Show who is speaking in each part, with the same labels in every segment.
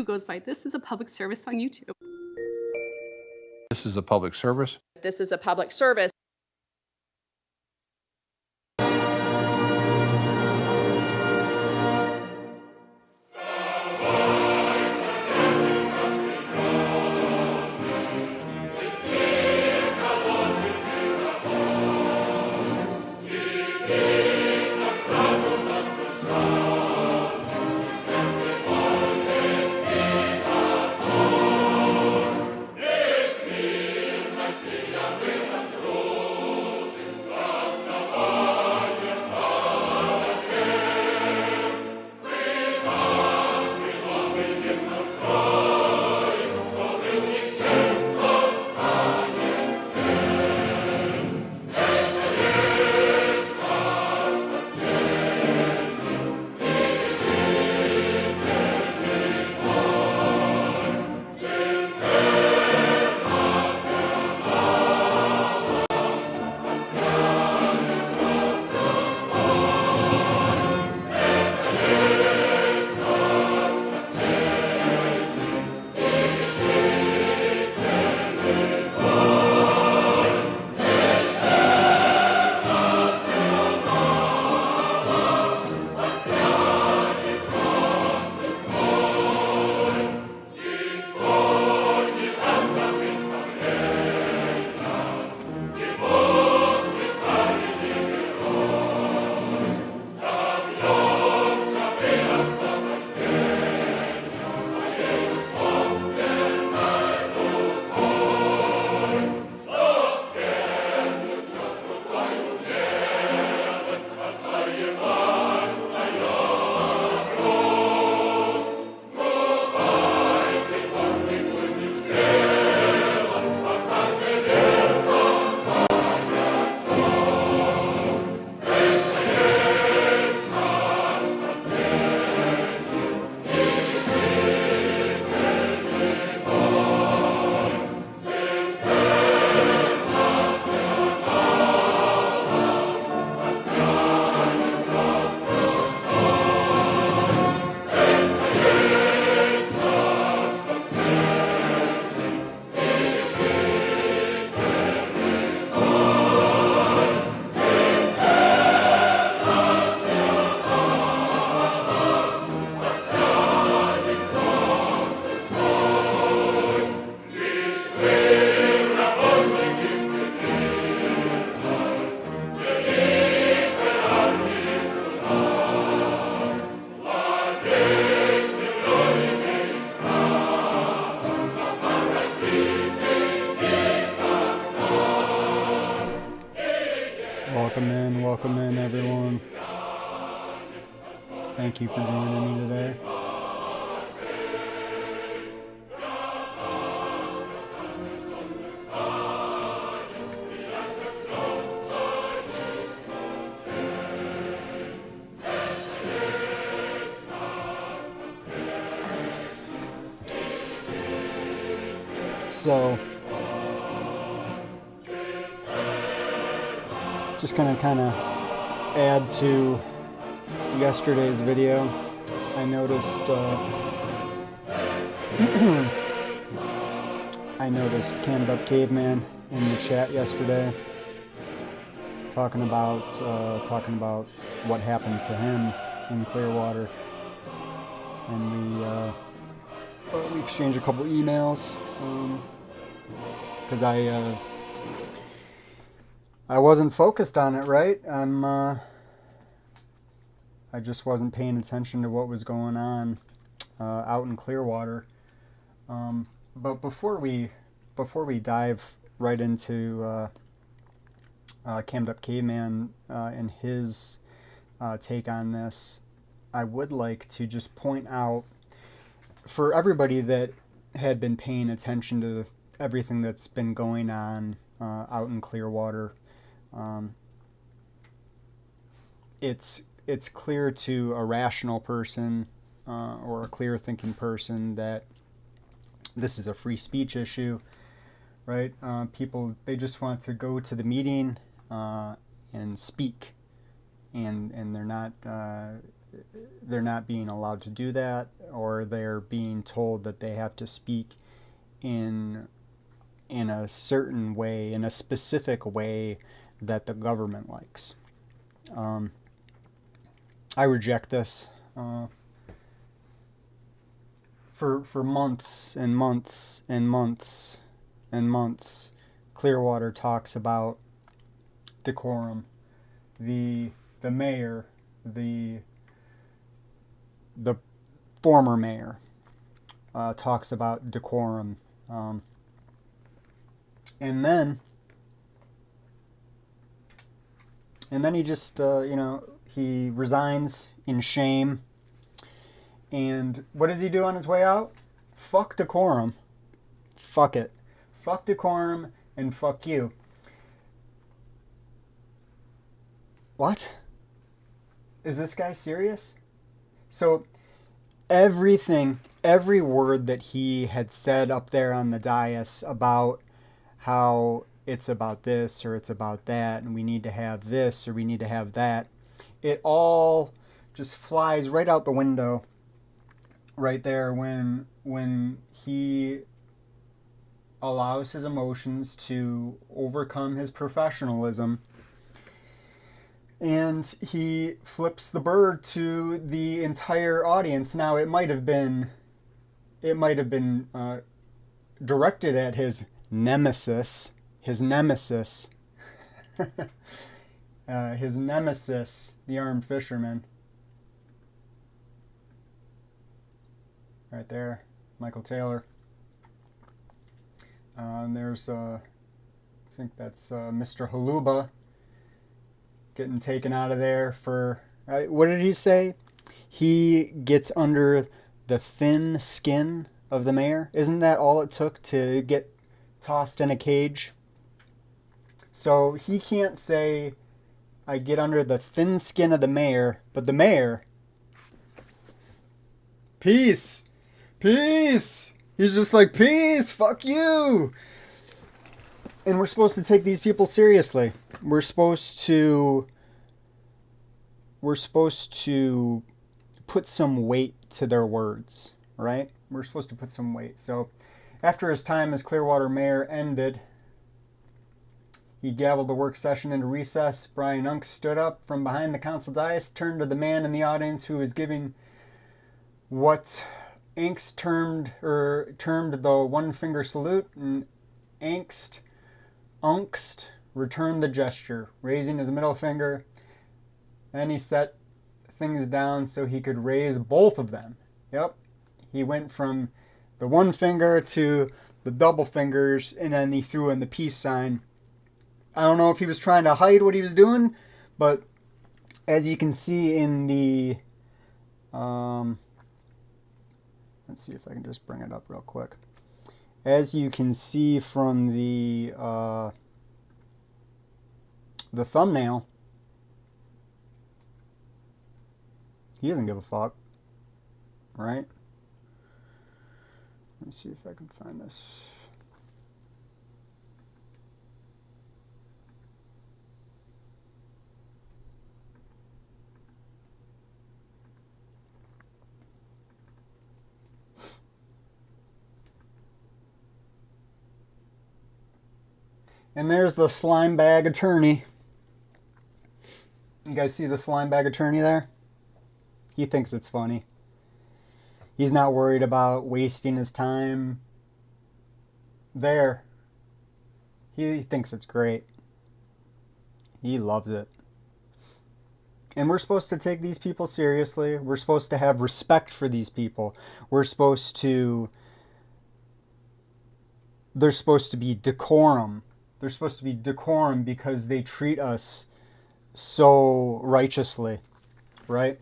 Speaker 1: who goes by "This is a public service" on YouTube.
Speaker 2: This is a public service.
Speaker 3: This is a public service.
Speaker 4: Welcome in, everyone. Thank you for joining me today. So, just gonna kind of add to yesterday's video. I noticed Canned Up Caveman in the chat yesterday, talking about what happened to him in Clearwater, and we exchanged a couple emails because I wasn't focused on it, right? I just wasn't paying attention to what was going on out in Clearwater. But before we dive right into Cammed Up Caveman and his take on this, I would like to just point out, for everybody that had been paying attention to everything that's been going on out in Clearwater, it's clear to a rational person or a clear thinking person that this is a free speech issue, right? People, they just want to go to the meeting and speak, and they're not they're not being allowed to do that, or they're being told that they have to speak in a certain way, in a specific way that the government likes. I reject this. For months and months and months and months, Clearwater talks about decorum. The mayor, the former mayor, talks about decorum, and then he just he resigns in shame. And what does he do on his way out? Fuck decorum. Fuck it. Fuck decorum and fuck you. What? Is this guy serious? So every word that he had said up there on the dais about how it's about this or it's about that and we need to have this or we need to have that, it all just flies right out the window right there when he allows his emotions to overcome his professionalism, and he flips the bird to the entire audience. Now it might have been directed at his nemesis, the armed fisherman. Right there, Michael Taylor. And there's, I think that's Mr. Haluba getting taken out of there for, what did he say? He gets under the thin skin of the mayor. Isn't that all it took to get tossed in a cage? So he can't say, I get under the thin skin of the mayor, but the mayor, peace. Peace! He's just like, peace! Fuck you! And we're supposed to take these people seriously. We're supposed to put some weight to their words, right? We're supposed to put some weight. So after his time as Clearwater mayor ended, he gavelled the work session into recess. Brian Unks stood up from behind the council dais, turned to the man in the audience who was giving what Angst termed the one finger salute, and Angst returned the gesture, raising his middle finger. Then he set things down so he could raise both of them. Yep, he went from the one finger to the double fingers, and then he threw in the peace sign. I don't know if he was trying to hide what he was doing, but as you can see in the let's see if I can just bring it up real quick. As you can see from the thumbnail, he doesn't give a fuck, right? Let's see if I can find this. And there's the slime bag attorney. You guys see the slime bag attorney there? He thinks it's funny. He's not worried about wasting his time there. He thinks it's great. He loves it. And we're supposed to take these people seriously. We're supposed to have respect for these people. There's supposed to be decorum. They're supposed to be decorum because they treat us so righteously, right?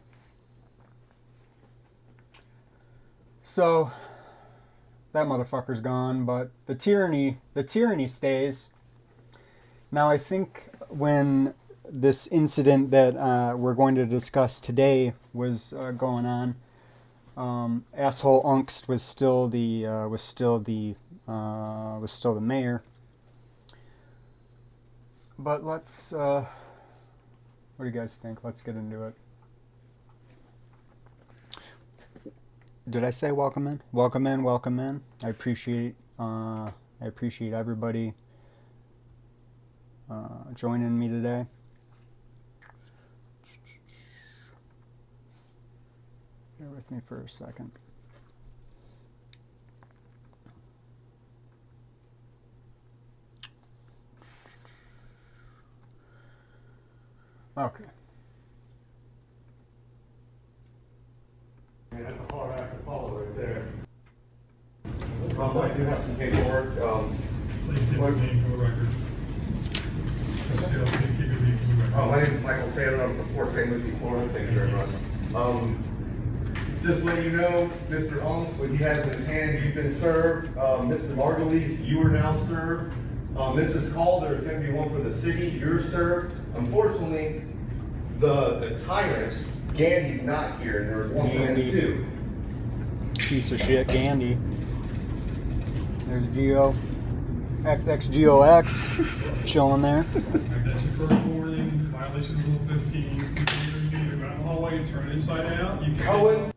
Speaker 4: So that motherfucker's gone, but the tyranny stays. Now I think when this incident that we're going to discuss today was going on, asshole Angst was still the mayor. But let's, what do you guys think? Let's get into it. Did I say welcome in? Welcome in, welcome in. I appreciate everybody joining me today. Bear with me for a second. Okay.
Speaker 3: That's a hard act to follow right there. I do have some paperwork.
Speaker 5: Please give your name for the record. Please give your name for the record.
Speaker 3: My name is Michael Taylor. I'm from Fort St. Lucie, Florida. Thank you very much. Just letting you know, Mr. Unks, what he has in his hand, you've been served. Mr. Margulies, you are now served. Mrs. Calder is going to be one for the city. You're served. Unfortunately, the tyrant, Gandy's not here, and there was one for him too.
Speaker 4: Piece of shit, Gandy. There's Geo. XXGOX chilling there.
Speaker 5: That's your first warning. Violation of Rule 15. You can go out in the hallway, turn it inside out. You can
Speaker 3: Cohen.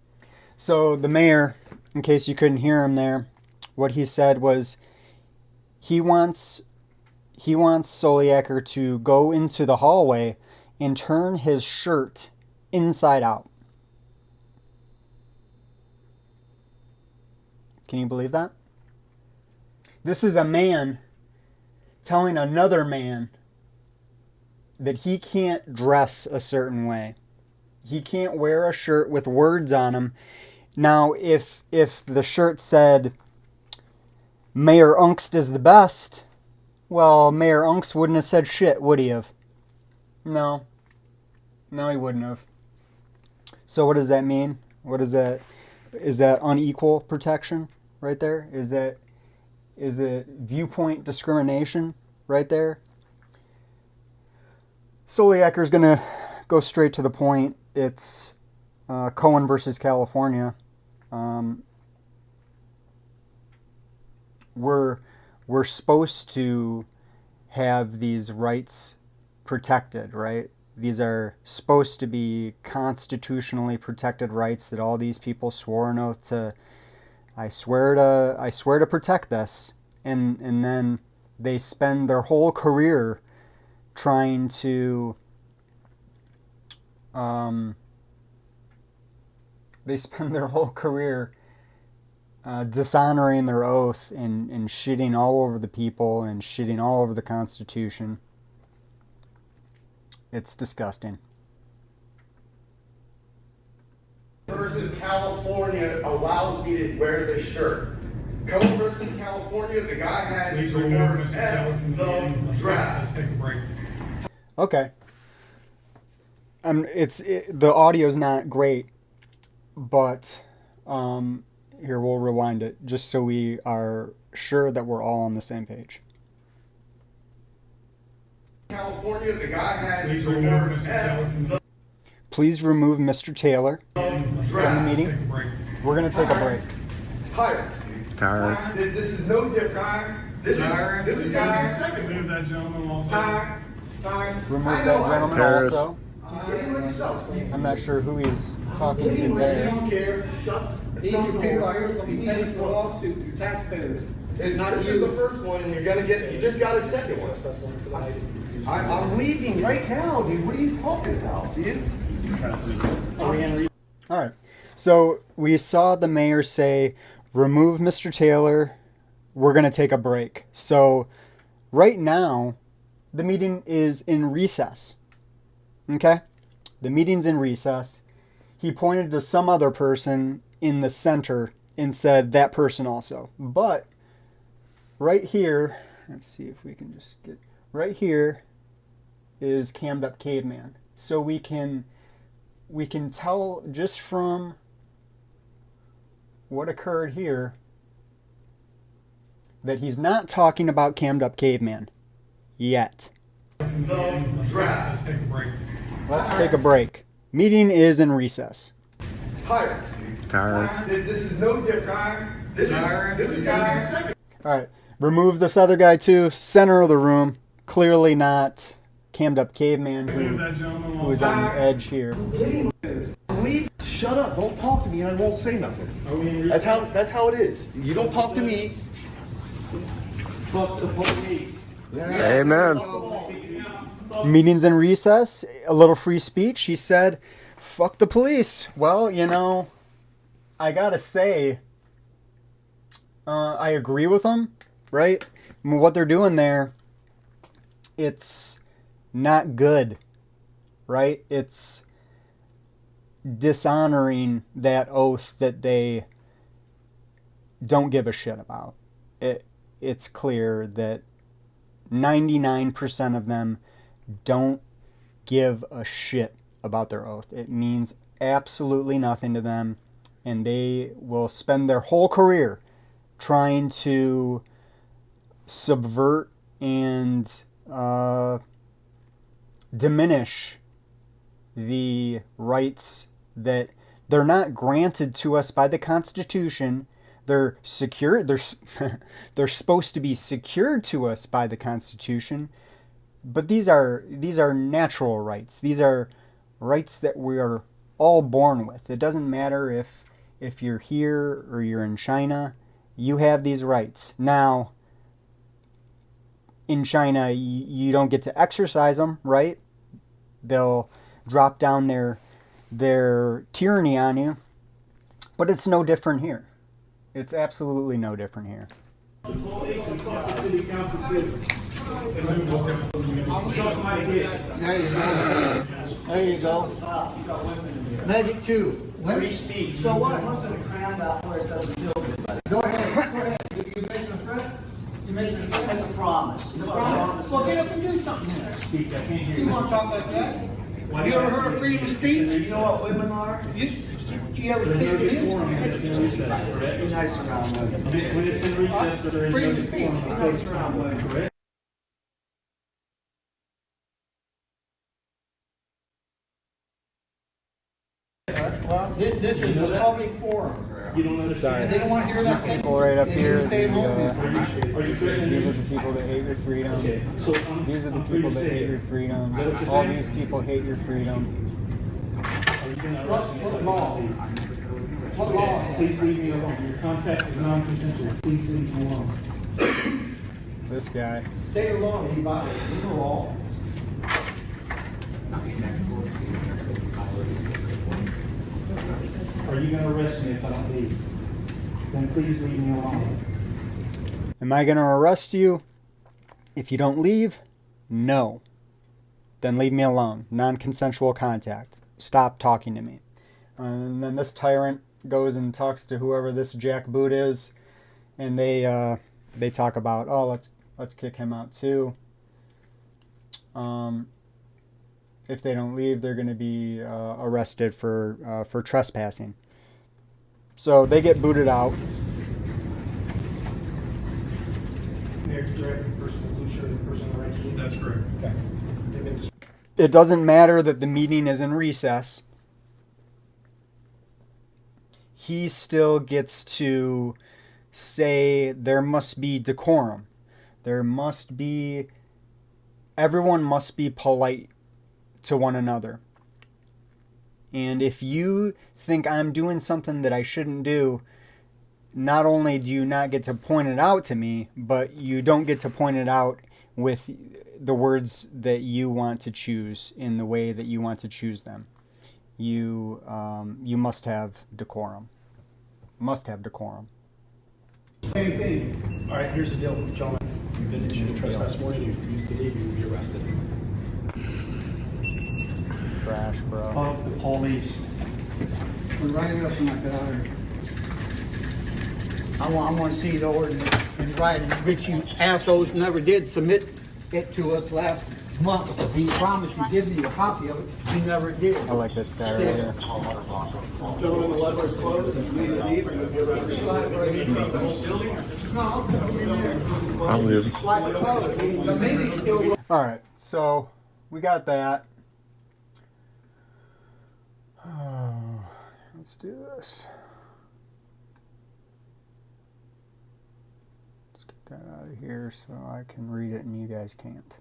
Speaker 4: So the mayor, in case you couldn't hear him there, what he said was he wants Soliaker to go into the hallway and turn his shirt inside out. Can you believe that? This is a man telling another man that he can't dress a certain way. He can't wear a shirt with words on him. Now, if the shirt said, Mayor Unkst is the best, well, Mayor Unkst wouldn't have said shit, would he have? No. No, he wouldn't have. So what does that mean? What is that? Is that unequal protection right there? Is it viewpoint discrimination right there? Soliaker's going to go straight to the point. It's Cohen versus California. We're supposed to have these rights protected, right? These are supposed to be constitutionally protected rights that all these people swore an oath to. I swear to protect this, and then they spend their whole career trying to dishonoring their oath and shitting all over the people and shitting all over the Constitution. It's disgusting.
Speaker 3: Versus California allows me to wear this shirt. Cohen versus California, the guy had
Speaker 5: please
Speaker 3: the
Speaker 5: remove
Speaker 3: word
Speaker 5: Mr.
Speaker 3: F
Speaker 5: Taylor from the
Speaker 3: the
Speaker 5: meeting. Let's
Speaker 3: draft.
Speaker 5: take a break.
Speaker 4: Okay. The audio's not great, but here, we'll rewind it just so we are sure that we're all on the same page.
Speaker 3: California, the guy had
Speaker 5: Please
Speaker 3: the
Speaker 5: remove
Speaker 3: word
Speaker 5: Mr.
Speaker 3: F
Speaker 5: Taylor from the
Speaker 4: Please remove Mr. Taylor from the
Speaker 3: draft.
Speaker 4: meeting.
Speaker 5: Take a break.
Speaker 4: We're going to take a break.
Speaker 3: Tyrants.
Speaker 2: Tyrants.
Speaker 3: This is no different. This is going to be the second
Speaker 5: Remove
Speaker 3: one.
Speaker 5: that gentleman also.
Speaker 4: Remove that gentleman
Speaker 2: Terrorist.
Speaker 4: also.
Speaker 3: Pretty much so.
Speaker 4: I'm not sure who he's talking to
Speaker 3: Anyway,
Speaker 4: there.
Speaker 3: you don't care. Shut
Speaker 6: These are people are going to be paid for a lawsuit, your taxpayers.
Speaker 3: This is the first one, and you're gonna get. You just got a second one.
Speaker 6: I'm leaving right now, dude. What are you talking about, dude?
Speaker 4: All right. So we saw the mayor say, remove Mr. Taylor. We're going to take a break. So right now, the meeting is in recess. Okay? The meeting's in recess. He pointed to some other person in the center and said that person also. But right here, let's see if we can just get, right here is Cammed Up Caveman. So we can tell just from what occurred here that he's not talking about Cammed Up Caveman yet.
Speaker 3: The draft.
Speaker 5: Let's take a break.
Speaker 4: Let's take a break. Meeting is in recess.
Speaker 3: Tyrants.
Speaker 2: Tyrants.
Speaker 3: This is no different. This is going to be the second.
Speaker 4: All right. Remove this other guy too. Center of the room. Clearly not Cammed Up Caveman
Speaker 5: Remove that gentleman
Speaker 4: who is
Speaker 5: also.
Speaker 4: on the edge here.
Speaker 6: Leave. shut up. Don't talk to me and I won't say nothing.
Speaker 5: Are we in
Speaker 6: That's how it is. You don't talk to me.
Speaker 5: Fuck the police.
Speaker 2: Amen.
Speaker 4: Meetings in recess, a little free speech. He said, fuck the police. Well, you know, I gotta say, I agree with him, right? I mean, what they're doing there, it's not good, right? It's dishonoring that oath that they don't give a shit about. It's clear that 99% of them don't give a shit about their oath. It means absolutely nothing to them, and they will spend their whole career trying to subvert and diminish the rights that they're not granted to us by the Constitution. They're secure. They're supposed to be secured to us by the Constitution, but these are natural rights. These are rights that we are all born with. It doesn't matter if you're here or you're in China. You have these rights. Now, in China, you don't get to exercise them, right? They'll drop down their tyranny on you, but it's no different here. It's absolutely no different here.
Speaker 5: The police and fuck the city council too.
Speaker 7: There you go. Magic 2.
Speaker 5: Free speech.
Speaker 7: So what? Go ahead. You make a threat? You make a threat? That's a promise. Well, get up and do something then.
Speaker 5: Speak, I can't hear
Speaker 7: You
Speaker 5: you.
Speaker 7: want to talk like that? You ever heard of freedom of speech? You know what women are? You ever
Speaker 5: There's no
Speaker 7: speak to
Speaker 5: decorum
Speaker 7: him?
Speaker 5: when it's in recess, correct?
Speaker 7: Be nice around women.
Speaker 5: When it's in recess, there is no
Speaker 7: Freedom of speech.
Speaker 5: decorum.
Speaker 7: Be
Speaker 5: because
Speaker 7: nice around women.
Speaker 5: correct?
Speaker 7: Well, this is a public forum.
Speaker 5: You don't understand.
Speaker 7: They don't want to hear that.
Speaker 4: These people right up
Speaker 7: They
Speaker 4: here,
Speaker 7: need to stay home.
Speaker 5: Are you threatening
Speaker 4: these
Speaker 5: me?
Speaker 4: are the people that hate your freedom.
Speaker 5: Okay, so
Speaker 4: These are the
Speaker 5: I'm free
Speaker 4: people
Speaker 5: to
Speaker 4: that
Speaker 5: stay
Speaker 4: hate your
Speaker 5: here.
Speaker 4: freedom.
Speaker 5: Is that what you're
Speaker 4: All
Speaker 5: saying?
Speaker 4: these people hate your freedom.
Speaker 5: Are you gonna arrest me if I
Speaker 7: What
Speaker 5: don't
Speaker 7: law?
Speaker 5: leave?
Speaker 7: What law?
Speaker 5: Please leave me alone. Your contact is non-consensual. Please leave me alone.
Speaker 4: This guy.
Speaker 7: Stay alone, anybody. Leave her alone.
Speaker 5: Are you gonna arrest me if I don't leave? Then please leave me alone.
Speaker 4: Am I going to arrest you if you don't leave? No. Then leave me alone. Non-consensual contact. Stop talking to me. And then this tyrant goes and talks to whoever this jackboot is, and they talk about, oh, let's kick him out too. If they don't leave, they're going to be arrested for trespassing. So they get booted out.
Speaker 5: That's correct.
Speaker 4: It doesn't matter that the meeting is in recess. He still gets to say there must be decorum. Everyone must be polite to one another. And if you think I'm doing something that I shouldn't do, not only do you not get to point it out to me, but you don't get to point it out with the words that you want to choose in the way that you want to choose them. You must have decorum. Must have decorum.
Speaker 8: Same thing. All right, here's the deal, gentlemen. You've been issued a trespass warning. If you refuse to leave, you will be arrested.
Speaker 4: Trash, bro.
Speaker 5: Fuck the police.
Speaker 7: We're writing up when I get out of here. I want to see the ordinance in writing, which you assholes never did submit it to us last month. We promised to give you a copy of it. You never did.
Speaker 4: I like this guy right here.
Speaker 8: Gentlemen, the library's closed. If you need to leave, you'll be arrested.
Speaker 7: No,
Speaker 2: I'm leaving.
Speaker 7: the meeting's still going.
Speaker 4: All right, so we got that. Let's do this. Let's get that out of here so I can read it and you guys can't.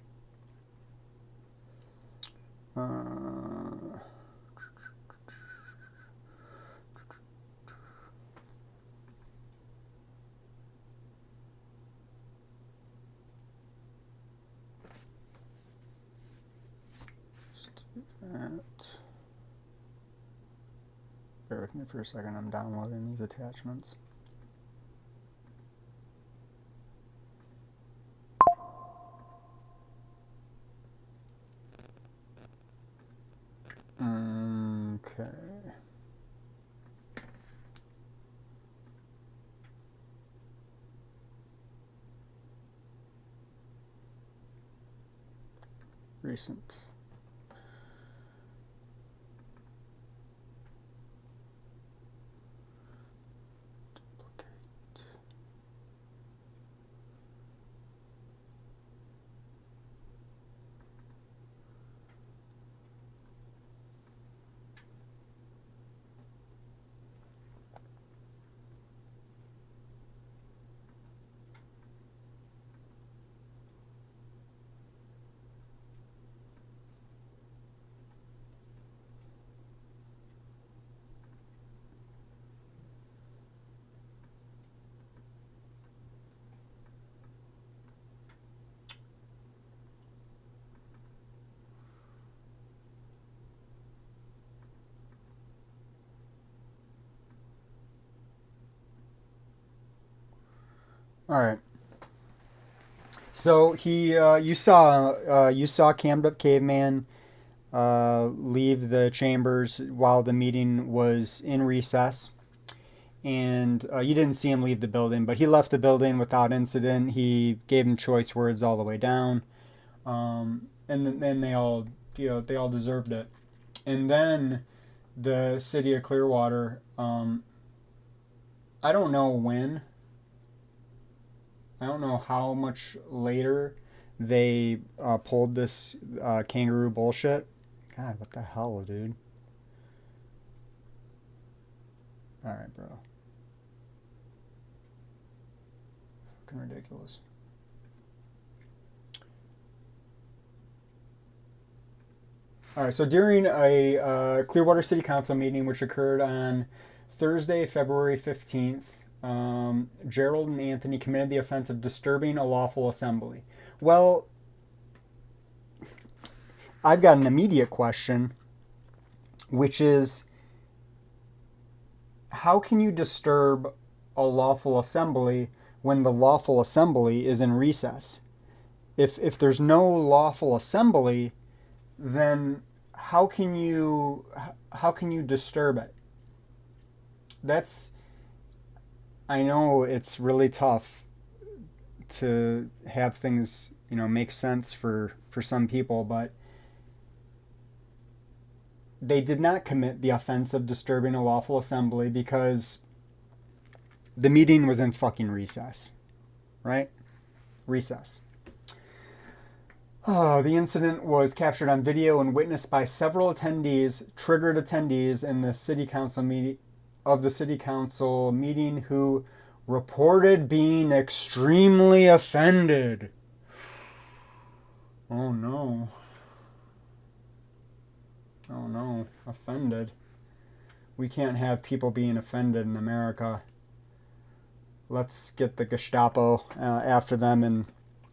Speaker 4: Bear with me for a second, I'm downloading these attachments. Okay. Recent. All right. So you saw Cammed Up Caveman leave the chambers while the meeting was in recess, and you didn't see him leave the building, but he left the building without incident. He gave him choice words all the way down, and then they all deserved it. And then the city of Clearwater, I don't know when. I don't know how much later they pulled this kangaroo bullshit. God, what the hell, dude? All right, bro. Fucking ridiculous. All right, so during a Clearwater City Council meeting, which occurred on Thursday, February 15th, Gerald and Anthony committed the offense of disturbing a lawful assembly. Well, I've got an immediate question, which is, how can you disturb a lawful assembly when the lawful assembly is in recess? If there's no lawful assembly, then how can you disturb it? I know it's really tough to have things, make sense for some people, but they did not commit the offense of disturbing a lawful assembly because the meeting was in fucking recess, right? Recess. Oh, the incident was captured on video and witnessed by several triggered attendees in the city council meeting who reported being extremely offended. Oh no. Oh no, offended. We can't have people being offended in America. Let's get the Gestapo after them and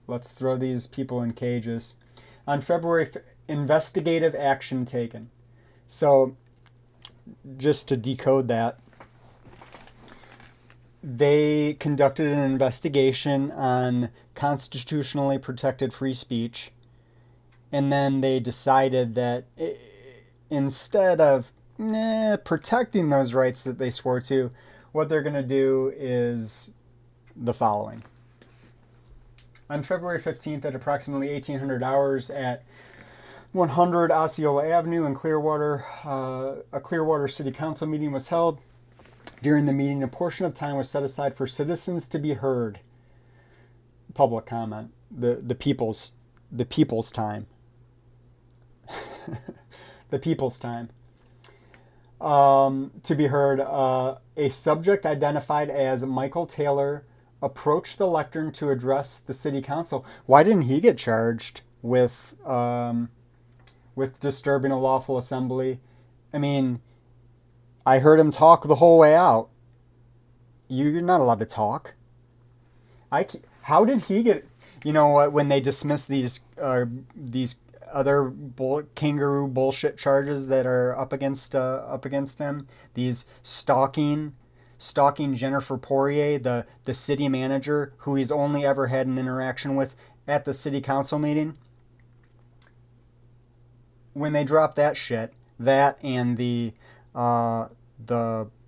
Speaker 4: let's throw these people in cages. On February, investigative action taken. So, just to decode that, they conducted an investigation on constitutionally protected free speech, and then they decided that instead of protecting those rights that they swore to, what they're going to do is the following. On February 15th at approximately 1800 hours at 100 Osceola Avenue in Clearwater, a Clearwater City Council meeting was held. During the meeting, a portion of time was set aside for citizens to be heard. Public comment. The people's time. The people's time. To be heard, a subject identified as Michael Taylor approached the lectern to address the city council. Why didn't he get charged with disturbing a lawful assembly? I mean, I heard him talk the whole way out. You're not allowed to talk. How did he get? You know what? When they dismiss these kangaroo bullshit charges that are up against him. These stalking Jennifer.Poirrier, the city manager, who he's only ever had an interaction with at the city council meeting. When they drop that shit, that and the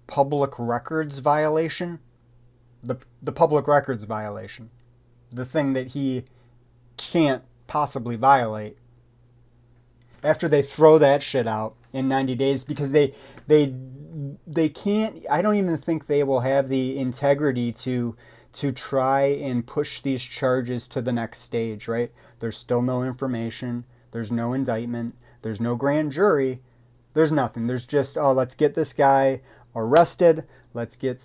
Speaker 4: public records violation, the public records violation, the thing that he can't possibly violate. After they throw that shit out in 90 days, because they can't, I don't even think they will have the integrity to try and push these charges to the next stage, right? There's still no information. There's no indictment. There's no grand jury. There's nothing. There's just, oh, let's get this guy arrested. Let's get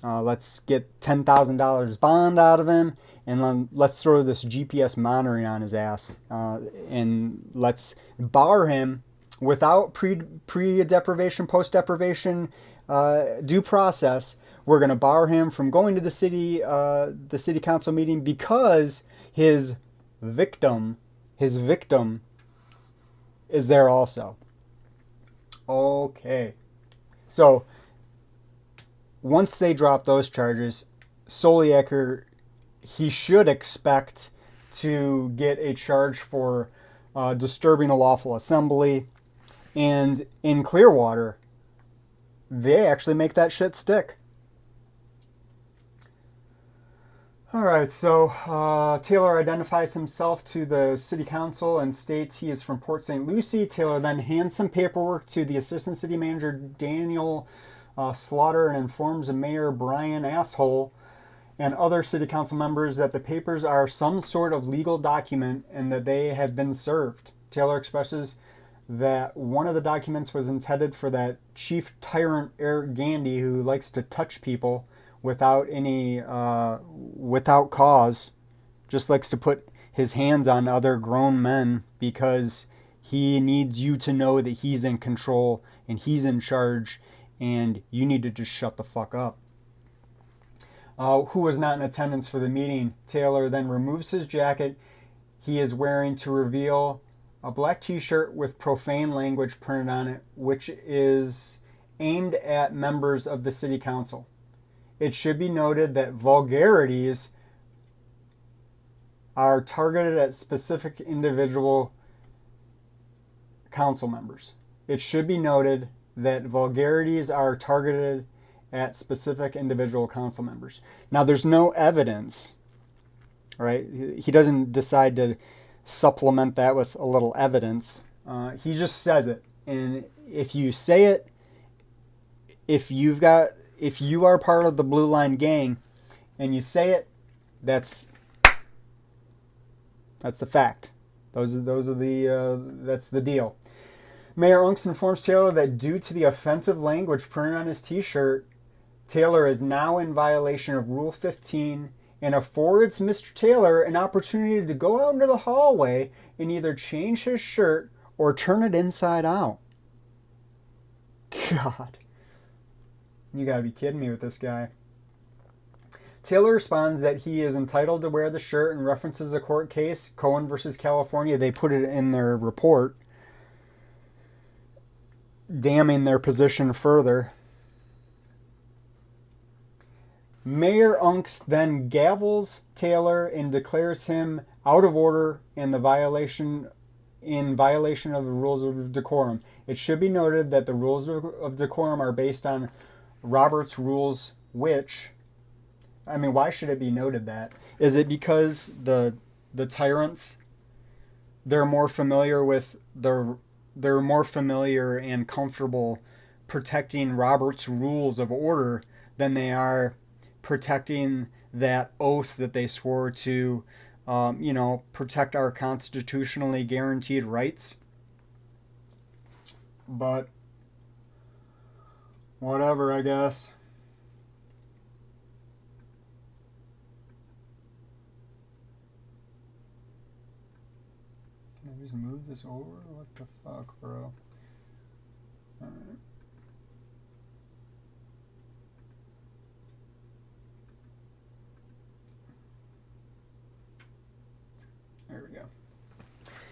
Speaker 4: $10,000 bond out of him, and let's throw this GPS monitoring on his ass, and let's bar him without pre-deprivation, post-deprivation due process. We're going to bar him from going to the city council meeting because his victim is there also. Okay. So once they drop those charges, Soliaker, he should expect to get a charge for disturbing a lawful assembly. And in Clearwater, they actually make that shit stick. All right, so Taylor identifies himself to the city council and states he is from Port St. Lucie. Taylor then hands some paperwork to the assistant city manager, Daniel.Slaughter, and informs Mayor Brian Asshole and other city council members that the papers are some sort of legal document and that they have been served. Taylor expresses that one of the documents was intended for that chief tyrant Eric Gandy, who likes to touch people without cause, just likes to put his hands on other grown men because he needs you to know that he's in control and he's in charge, and you need to just shut the fuck up. Who was not in attendance for the meeting. Taylor then removes his jacket he is wearing to reveal a black t-shirt with profane language printed on it, which is aimed at members of the city council. It should be noted that vulgarities are targeted at specific individual council members. It should be noted that vulgarities are targeted at specific individual council members. Now, there's no evidence, right? He doesn't decide to supplement that with a little evidence. He just says it. And if you say it, if you are part of the Blue Line gang and you say it, that's the fact. That's the deal. Mayor Unks informs Taylor that due to the offensive language printed on his t-shirt, Taylor is now in violation of Rule 15 and affords Mr. Taylor an opportunity to go out into the hallway and either change his shirt or turn it inside out. God. You gotta be kidding me with this guy. Taylor responds that he is entitled to wear the shirt and references a court case, Cohen versus California. They put it in their report, damning their position further. Mayor Unks then gavels Taylor and declares him out of order in violation of the rules of decorum. It should be noted that the rules of decorum are based on Robert's rules, which, I mean, why should it be noted that? Is it because the tyrants, they're more familiar and comfortable protecting Robert's rules of order than they are protecting that oath that they swore to, protect our constitutionally guaranteed rights? But whatever, I guess. Can I just move this over? What the fuck, bro? Alright. There we go.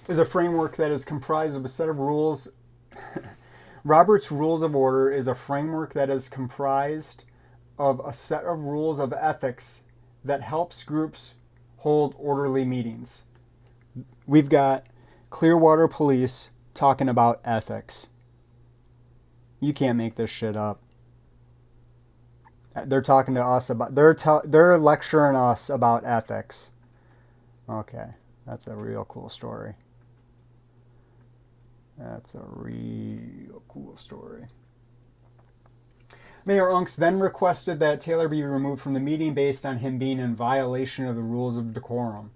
Speaker 4: is a framework that is comprised of a set of rules. Robert's Rules of Order is a framework that is comprised of a set of rules of ethics that helps groups hold orderly meetings. We've got Clearwater Police talking about ethics. You can't make this shit up. They're talking to us about, they're lecturing us about ethics. Okay, that's a real cool story. That's a real cool story. Mayor Unks then requested that Taylor be removed from the meeting based on him being in violation of the rules of decorum.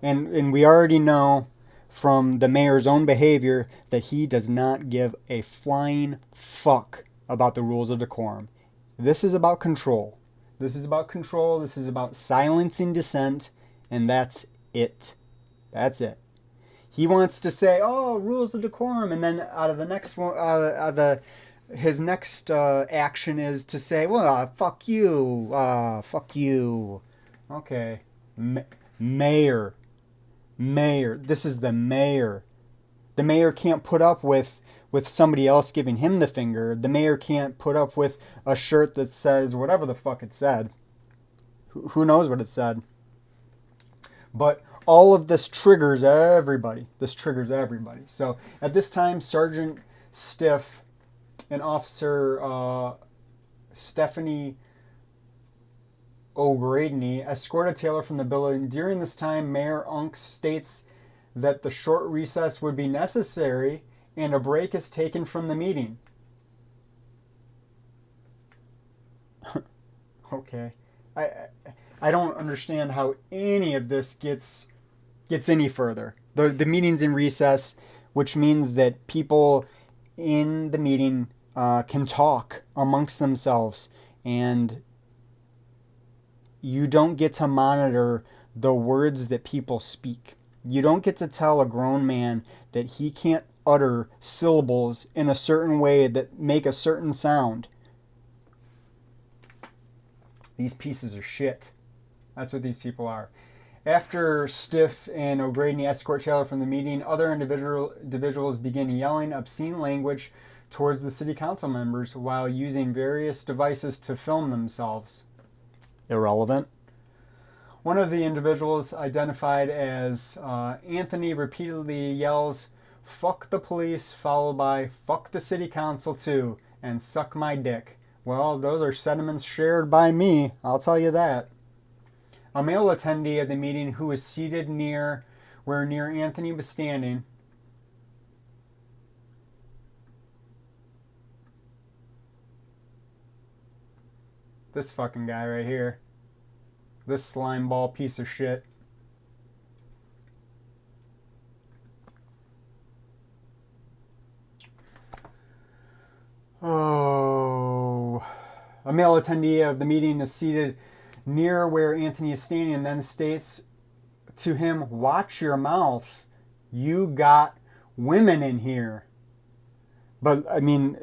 Speaker 4: And we already know from the mayor's own behavior that he does not give a flying fuck about the rules of decorum. This is about control. This is about control. This is about silencing dissent, and that's it. That's it. He wants to say, "Oh, rules of decorum," and then out of the next one, his next action is to say, "Well, fuck you, fuck you." Okay, mayor. This is the mayor. The mayor can't put up with somebody else giving him the finger. The mayor can't put up with a shirt that says whatever the fuck it said. Who knows what it said? But all of this triggers everybody. So at this time, Sergeant Stiff and Officer Stephanie O'Grady escorted Taylor from the building. During this time, Mayor Unks states that the short recess would be necessary and a break is taken from the meeting. Okay. I don't understand how any of this gets any further. The meeting's in recess, which means that people in the meeting can talk amongst themselves, and you don't get to monitor the words that people speak. You don't get to tell a grown man that he can't utter syllables in a certain way that make a certain sound. These pieces of shit. That's what these people are. After Stiff and O'Grady escort Taylor from the meeting, other individuals begin yelling obscene language towards the city council members while using various devices to film themselves. Irrelevant. One of the individuals, identified as Anthony, repeatedly yells, "Fuck the police," followed by "Fuck the city council too," and "Suck my dick." Well, those are sentiments shared by me, I'll tell you that. A male attendee at the meeting who was seated near Anthony was standing. This fucking guy right here. This slime ball piece of shit. Oh. A male attendee of the meeting is seated near where Anthony is standing and then states to him, "Watch your mouth. You got women in here." But, I mean,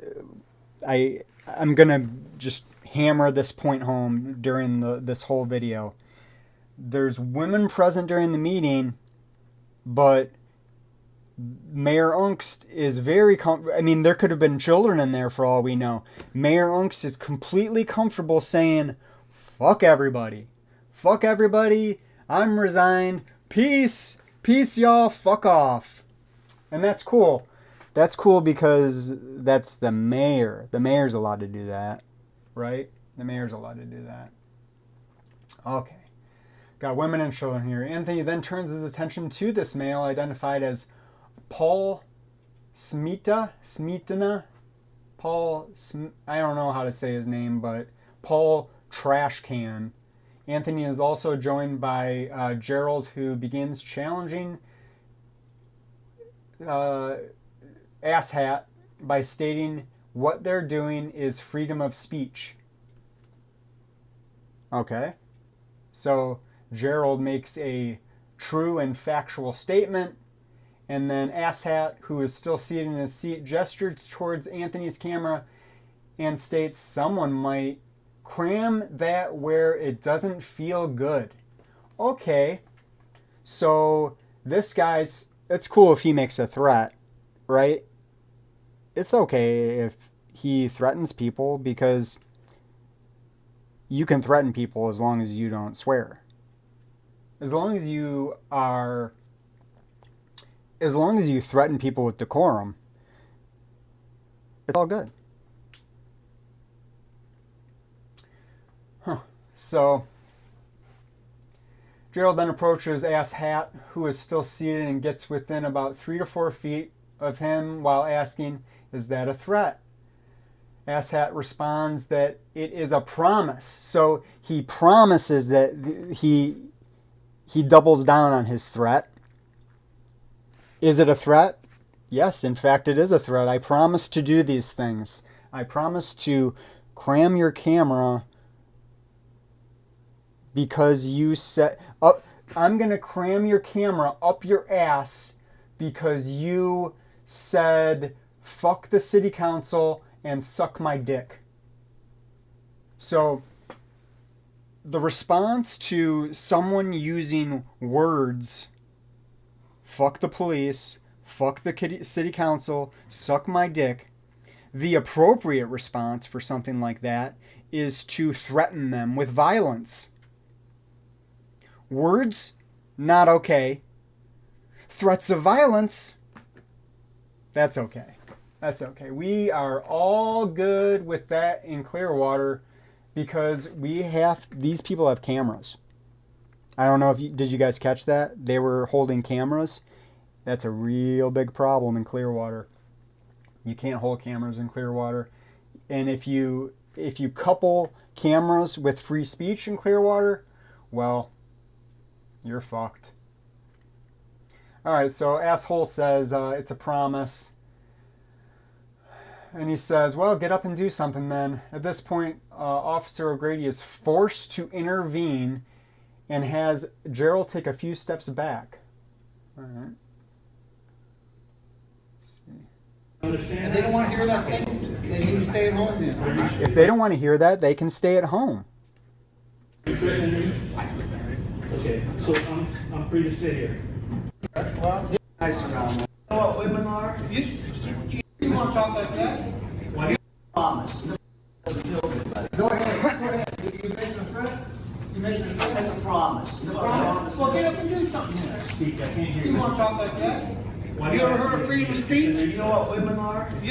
Speaker 4: I'm going to just hammer this point home during this whole video. There's women present during the meeting, but Mayor Unks is very there could have been children in there for all we know. Mayor Unks is completely comfortable saying, "Fuck everybody. Fuck everybody. I'm resigned. Peace. Peace, y'all. Fuck off." And that's cool. That's cool because that's the mayor. The mayor's allowed to do that, right? The mayor's allowed to do that. Okay. Got women and children here. Anthony then turns his attention to this male identified as Paul Smetana. I don't know how to say his name, but Paul Trashcan. Anthony is also joined by Gerald, who begins challenging Asshat by stating what they're doing is freedom of speech. Okay. So Gerald makes a true and factual statement, and then Asshat, who is still seated in his seat, gestures towards Anthony's camera and states someone might cram that where it doesn't feel good. Okay, so This guy's, it's cool if he makes a threat, right? It's okay if he threatens people because you can threaten people as long as you don't swear. As long as you threaten people with decorum, it's all good. So Gerald then approaches Ass Hat, who is still seated, and gets within about 3 to 4 feet of him while asking, "Is that a threat?" Ass Hat responds that it is a promise. So he promises that he doubles down on his threat. Is it a threat? Yes, in fact, it is a threat. I promise to do these things. I promise to cram your camera because you said, I'm going to cram your camera up your ass because you said, fuck the city council and suck my dick. So the response to someone using words, fuck the police, fuck the city council, suck my dick, the appropriate response for something like that is to threaten them with violence. Words, not okay. Threats of violence, that's okay. That's okay. We are all good with that in Clearwater because these people have cameras. I don't know did you guys catch that? They were holding cameras. That's a real big problem in Clearwater. You can't hold cameras in Clearwater. And if you couple cameras with free speech in Clearwater, well, you're fucked. All right, so Asshole says it's a promise. And he says, well, get up and do something then. At this point, Officer O'Grady is forced to intervene and has Gerald take a few steps back. All right.
Speaker 7: If they don't want to hear that thing, they need to stay at home then.
Speaker 4: If they don't want to hear that, they can stay at home.
Speaker 9: Okay, so I'm free to stay here.
Speaker 7: Well, this is nice around there. You know what women are? You want to talk like that?
Speaker 9: Why?
Speaker 7: You promise. Go ahead. You make a threat? You make a threat? That's a promise. Well, get up and do something then.
Speaker 9: Speak, I can't hear
Speaker 7: You
Speaker 9: you.
Speaker 7: want to talk like that?
Speaker 9: Why
Speaker 7: You
Speaker 9: do I
Speaker 7: ever
Speaker 9: have
Speaker 7: heard
Speaker 9: to-
Speaker 7: of freedom of speech?
Speaker 9: You know what women are?
Speaker 7: You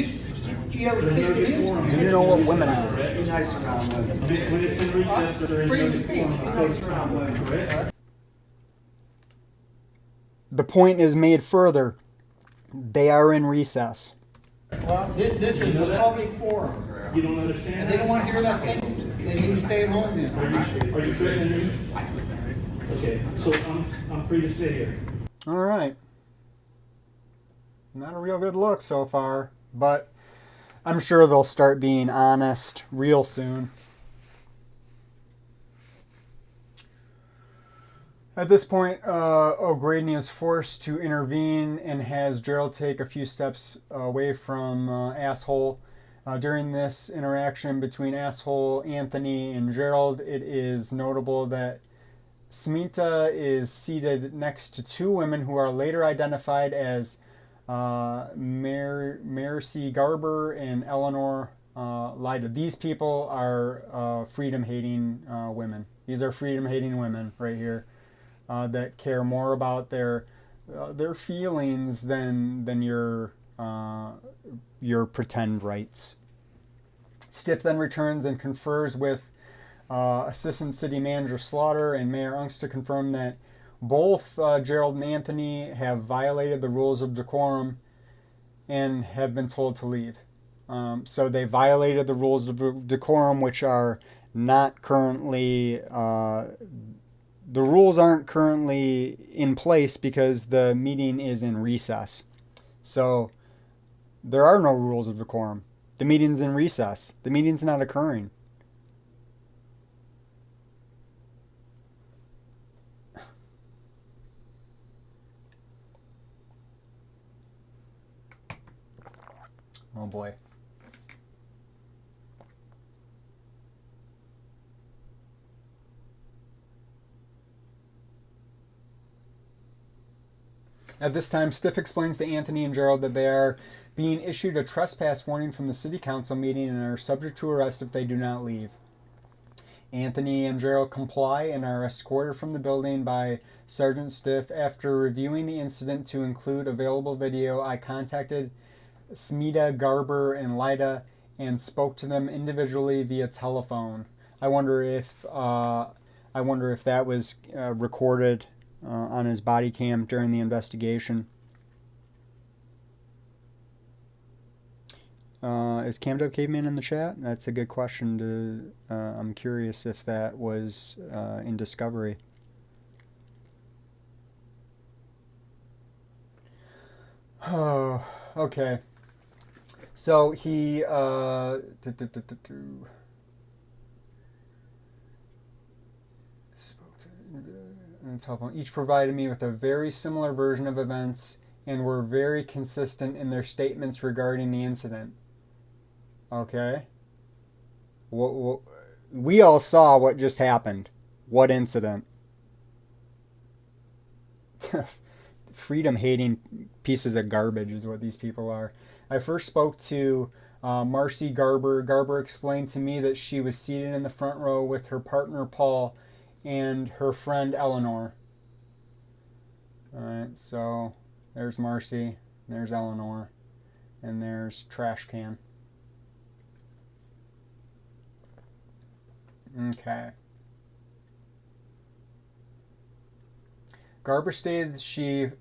Speaker 7: ever speak to him?
Speaker 4: Do you know what women are?
Speaker 9: Be nice around women. When it's in recess, there is
Speaker 7: Freedom
Speaker 9: no
Speaker 7: of speech.
Speaker 9: decorum.
Speaker 7: Be nice around women.
Speaker 9: Correct?
Speaker 4: The point is made further. They are in recess.
Speaker 7: Well, this is a public forum.
Speaker 9: You don't understand?
Speaker 7: If they don't want to hear that thing, they need to stay at home then.
Speaker 9: Are you threatening me? Okay, so I'm free to stay here.
Speaker 4: All right. Not a real good look so far, but I'm sure they'll start being honest real soon. At this point, O'Grady is forced to intervene and has Gerald take a few steps away from Asshole. During this interaction between Asshole, Anthony, and Gerald, it is notable that Sminta is seated next to two women who are later identified as Mercy Garber and Eleanor Lyda. These people are freedom-hating women. These are freedom-hating women right here that care more about their feelings than your pretend rights. Stiff then returns and confers with Assistant City Manager Slaughter and Mayor Unks to confirm that both Gerald and Anthony have violated the rules of decorum and have been told to leave. So they violated the rules of decorum, which are not currently... the rules aren't currently in place because the meeting is in recess. So there are no rules of decorum. The meeting's in recess. The meeting's not occurring. Oh boy. At this time, Stiff explains to Anthony and Gerald that they are being issued a trespass warning from the city council meeting and are subject to arrest if they do not leave. Anthony and Gerald comply and are escorted from the building by Sergeant Stiff. After reviewing the incident to include available video, I contacted Smita, Garber, and Lida and spoke to them individually via telephone. I wonder if that was recorded on his body cam during the investigation. Is Camdub Caveman in the chat? That's a good question. I'm curious if that was in Discovery. Oh, okay. So he each provided me with a very similar version of events and were very consistent in their statements regarding the incident. Okay. We all saw what just happened. What incident? Freedom-hating pieces of garbage is what these people are. I first spoke to Marcy Garber. Garber explained to me that she was seated in the front row with her partner Paul and her friend Eleanor. Alright, so there's Marcy, there's Eleanor, and there's Trash Can. Okay. Garber stated she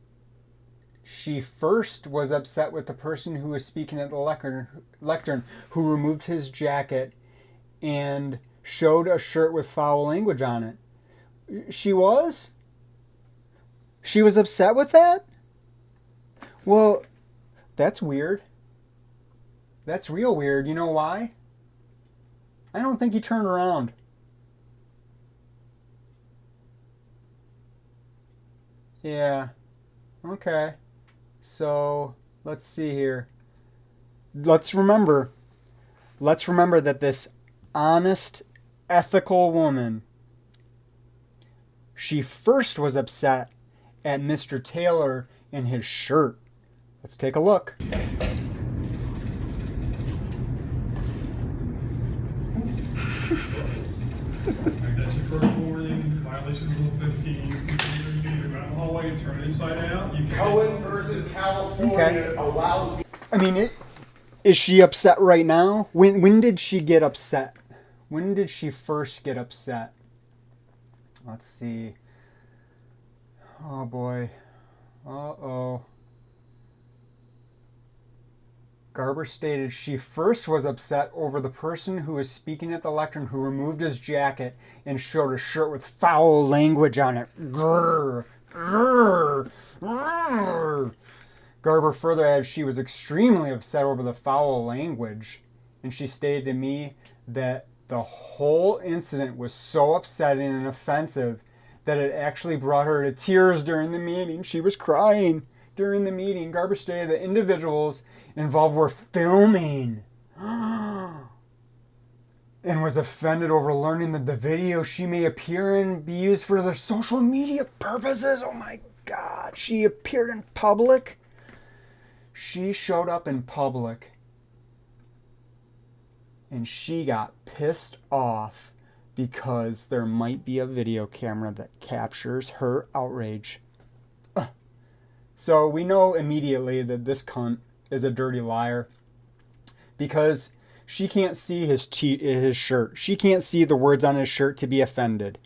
Speaker 4: first was upset with the person who was speaking at the lectern who removed his jacket and showed a shirt with foul language on it. She was? She was upset with that? Well, that's weird. That's real weird. You know why? I don't think he turned around. Yeah. Okay. So, let's see here. Let's remember that this honest, ethical woman, she first was upset at Mr. Taylor and his shirt. Let's take a look.
Speaker 5: That's your first warning, violation of Rule 15. You go out the hallway, turn inside out.
Speaker 3: Cohen versus California allows.
Speaker 4: I mean, is she upset right now? When did she get upset? When did she first get upset? Let's see. Oh boy. Uh-oh. Garber stated she first was upset over the person who was speaking at the lectern who removed his jacket and showed a shirt with foul language on it. Grr, grr, grr. Garber further added she was extremely upset over the foul language, and she stated to me that the whole incident was so upsetting and offensive that it actually brought her to tears during the meeting. She was crying during the meeting. Garber stated that individuals involved were filming and was offended over learning that the video she may appear in be used for their social media purposes. Oh my God, she appeared in public? She showed up in public and she got pissed off because there might be a video camera that captures her outrage. So we know immediately that this cunt is a dirty liar because she can't see his shirt. She can't see the words on his shirt to be offended.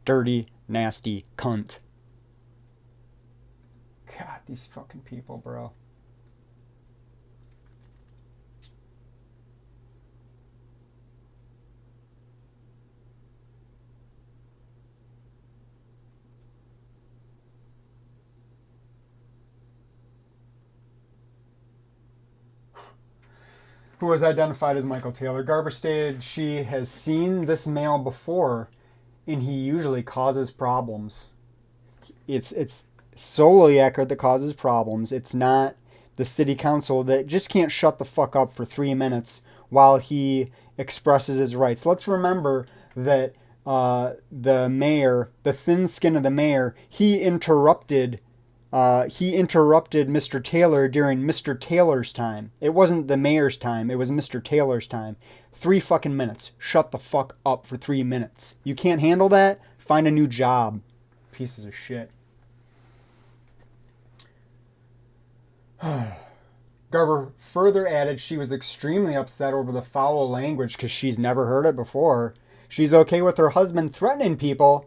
Speaker 4: Dirty, nasty cunt. God, these fucking people, bro. Who was identified as Michael Taylor. Garber stated she has seen this male before and he usually causes problems. It's Sololiaker that causes problems. It's not the city council that just can't shut the fuck up for 3 minutes while he expresses his rights. Let's remember that the mayor, the thin skin of the mayor, he interrupted he interrupted Mr. Taylor during Mr. Taylor's time. It wasn't the mayor's time. It was Mr. Taylor's time. 3 fucking minutes. Shut the fuck up for 3 minutes. You can't handle that? Find a new job. Pieces of shit. Garber further added she was extremely upset over the foul language because she's never heard it before. She's okay with her husband threatening people.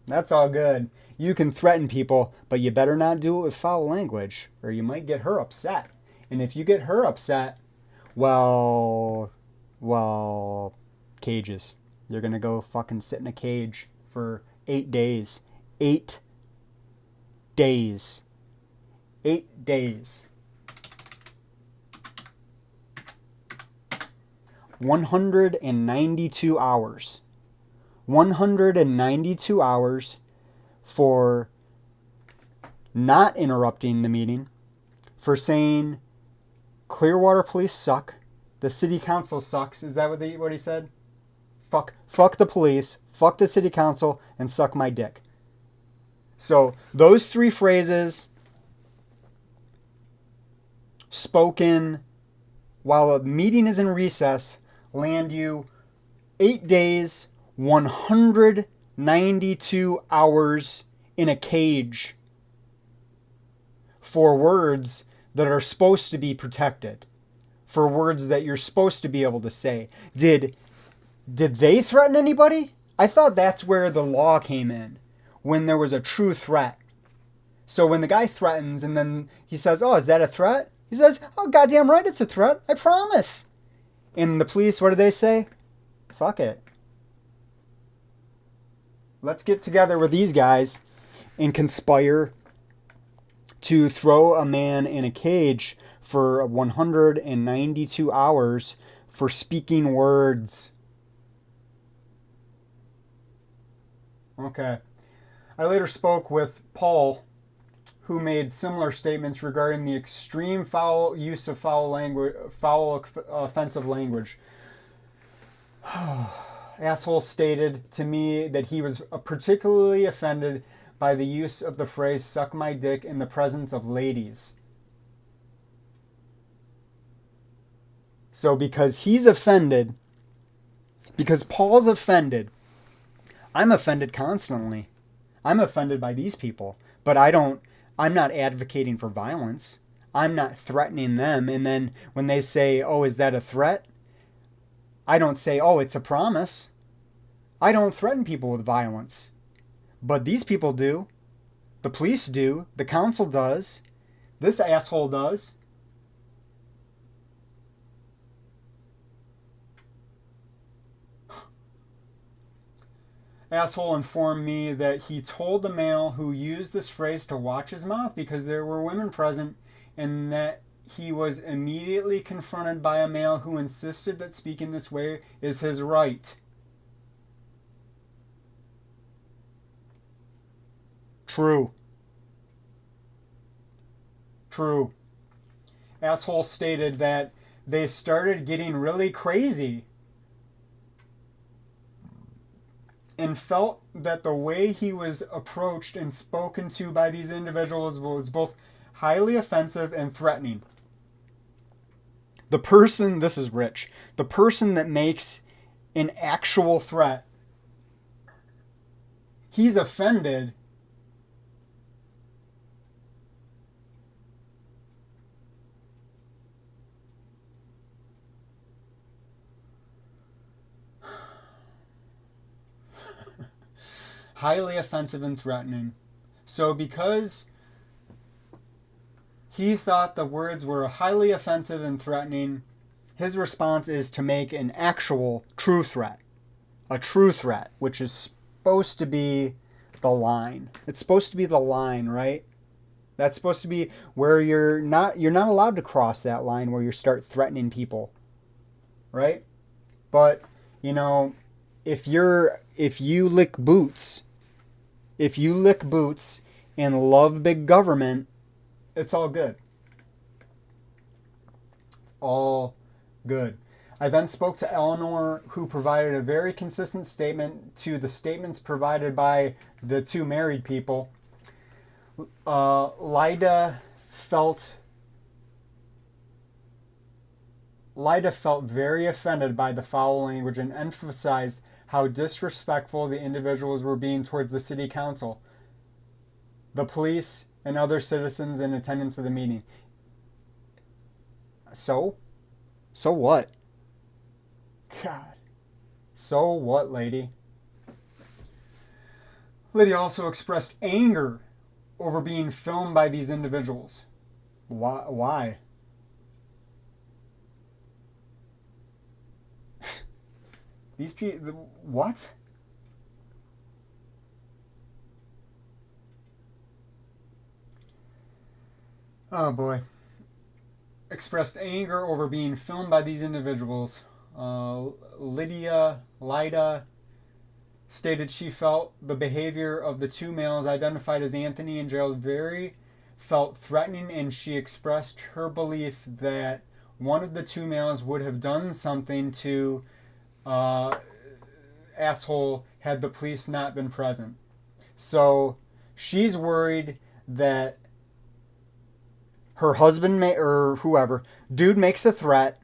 Speaker 4: That's all good. You can threaten people, but you better not do it with foul language, or you might get her upset. And if you get her upset, well, cages. You're gonna go fucking sit in a cage for 8 days. 8 days. 8 days. 192 hours. 192 hours for not interrupting the meeting, for saying Clearwater police suck, the city council sucks. Is that what he said? Fuck the police, fuck the city council, and suck my dick. So those 3 phrases spoken while a meeting is in recess land you 8 days, 192 hours in a cage for words that are supposed to be protected, for words that you're supposed to be able to say. Did they threaten anybody? I thought that's where the law came in, when there was a true threat. So when the guy threatens and then he says, oh, is that a threat? He says, oh, goddamn right it's a threat. I promise. And the police, what do they say? Fuck it. Let's get together with these guys and conspire to throw a man in a cage for 192 hours for speaking words. Okay. I later spoke with Paul, who made similar statements regarding the extreme foul use of foul offensive language. Asshole stated to me that he was particularly offended by the use of the phrase "suck my dick" in the presence of ladies. So because he's offended, because Paul's offended, I'm offended constantly. I'm offended by these people, but I'm not advocating for violence. I'm not threatening them. And then when they say, oh, is that a threat? I don't say, oh, it's a promise. I don't threaten people with violence. But these people do. The police do. The council does. This asshole does. Asshole informed me that he told the male who used this phrase to watch his mouth because there were women present, and that he was immediately confronted by a male who insisted that speaking this way is his right. True. Asshole stated that they started getting really crazy and felt that the way he was approached and spoken to by these individuals was both highly offensive and threatening. The person, this is rich, the person that makes an actual threat, he's offended. Highly offensive and threatening. So because he thought the words were highly offensive and threatening, his response is to make an actual true threat. A true threat, which is supposed to be the line. It's supposed to be the line, right? That's supposed to be where you're not allowed to cross that line where you start threatening people. Right? But, you know, if you lick boots and love big government, it's all good. It's all good. I then spoke to Eleanor, who provided a very consistent statement to the statements provided by the 2 married people. Lida felt very offended by the foul language and emphasized how disrespectful the individuals were being towards the city council, the police, and other citizens in attendance of the meeting. So what? God. So what, lady? Lydia also expressed anger over being filmed by these individuals. Why? These people, what? Oh boy. Expressed anger over being filmed by these individuals. Lida stated she felt the behavior of the two males identified as Anthony and Gerald felt threatening, and she expressed her belief that one of the two males would have done something to asshole had the police not been present. So she's worried that her husband or whoever, dude makes a threat,